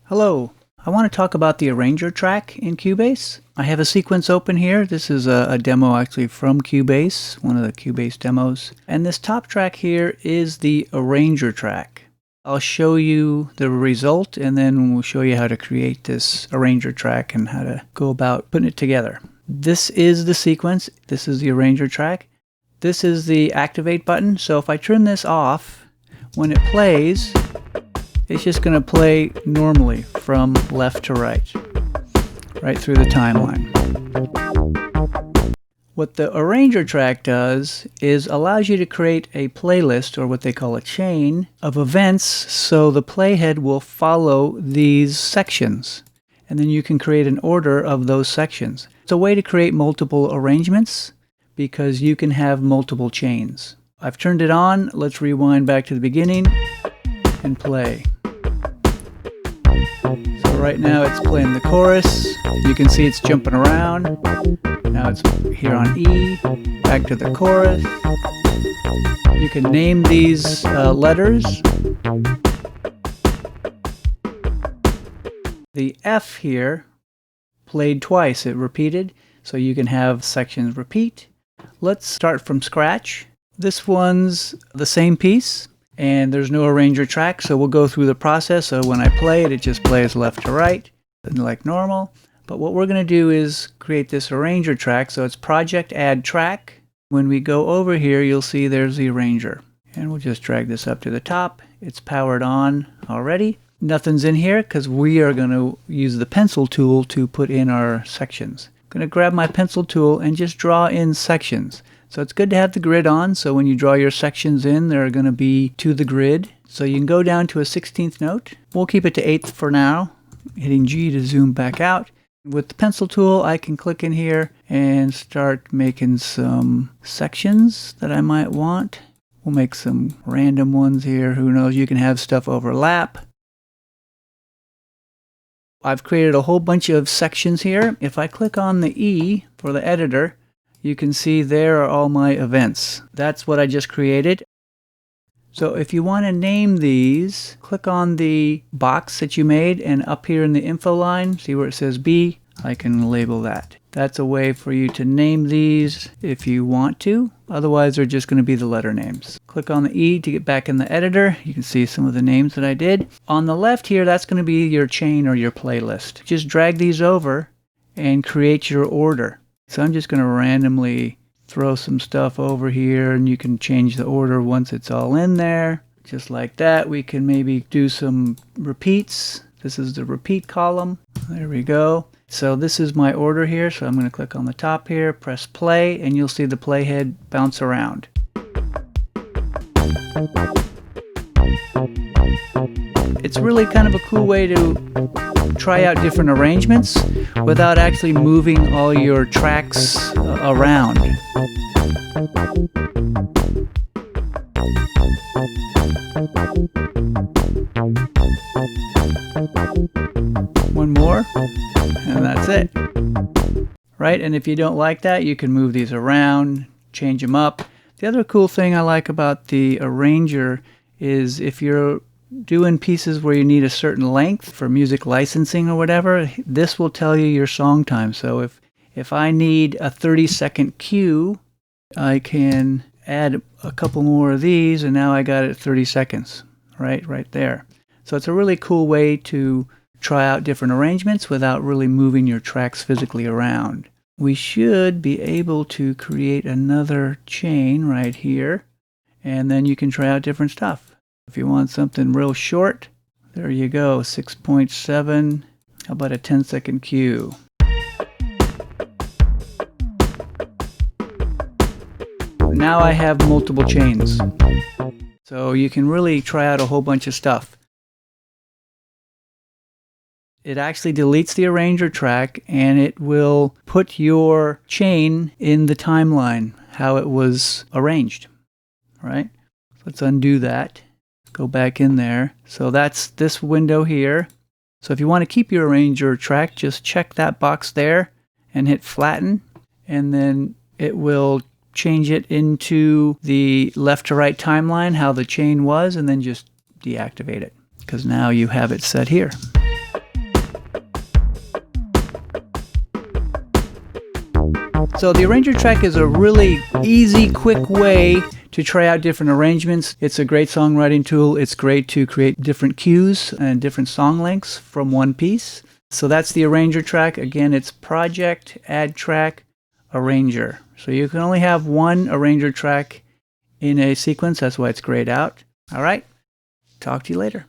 Hello, I want to talk about the Arranger track in Cubase. I have a sequence open here. This is a demo actually from Cubase, one of the Cubase demos. And this top track here is the Arranger track. I'll show you the result and then we'll show you how to create this Arranger track and how to go about putting it together. This is the sequence. This is the Arranger track. This is the activate button. So if I turn this off, when it plays, it's just going to play normally from left to right through the timeline. What the Arranger track does is allows you to create a playlist, or what they call a chain, of events so the playhead will follow these sections. And then you can create an order of those sections. It's a way to create multiple arrangements because you can have multiple chains. I've turned it on. Let's rewind back to the beginning and play. So right now it's playing the chorus. You can see it's jumping around. Now it's here on E, back to the chorus. You can name these letters. The F here played twice, it repeated, so you can have sections repeat. Let's start from scratch. This one's the same piece. And there's no Arranger track, so we'll go through the process. So when I play it, it just plays left to right, like normal. But what we're going to do is create this Arranger track. So it's Project Add Track. When we go over here, you'll see there's the Arranger. And we'll just drag this up to the top. It's powered on already. Nothing's in here because we are going to use the pencil tool to put in our sections. I'm going to grab my pencil tool and just draw in sections. So it's good to have the grid on, so when you draw your sections in, they're going to be to the grid. So you can go down to a 16th note. We'll keep it to 8th for now, hitting G to zoom back out. With the pencil tool, I can click in here and start making some sections that I might want. We'll make some random ones here. Who knows, you can have stuff overlap. I've created a whole bunch of sections here. If I click on the E for the editor, you can see there are all my events. That's what I just created. So if you want to name these, click on the box that you made, and up here in the info line, see where it says B, I can label that. That's a way for you to name these if you want to. Otherwise, they're just going to be the letter names. Click on the E to get back in the editor. You can see some of the names that I did. On the left here, that's going to be your chain or your playlist. Just drag these over and create your order. So I'm just going to randomly throw some stuff over here, and you can change the order once it's all in there. Just like that. We can maybe do some repeats. This is the repeat column. There we go. So this is my order here. So I'm going to click on the top here, press play, and you'll see the playhead bounce around. It's really kind of a cool way to try out different arrangements without actually moving all your tracks around. One more, and that's it. Right? And if you don't like that, you can move these around, change them up. The other cool thing I like about the Arranger is if you're doing pieces where you need a certain length for music licensing or whatever, this will tell you your song time. So if I need a 30-second cue, I can add a couple more of these, and now I got it at 30 seconds, right there. So it's a really cool way to try out different arrangements without really moving your tracks physically around. We should be able to create another chain right here, and then you can try out different stuff. If you want something real short, there you go, 6.7. How about a 10-second cue? Now I have multiple chains. So you can really try out a whole bunch of stuff. It actually deletes the Arranger track, and it will put your chain in the timeline, how it was arranged. Right? Let's undo that. Go back in there. So that's this window here. So if you want to keep your Arranger track, just check that box there and hit flatten, and then it will change it into the left to right timeline, how the chain was, and then just deactivate it because now you have it set here. So the arranger track is a really easy, quick way to try out different arrangements. It's a great songwriting tool. It's great to create different cues and different song lengths from one piece. So that's the arranger track. Again, it's Project, Add Track, Arranger. So you can only have one arranger track in a sequence. That's why it's grayed out. All right. Talk to you later.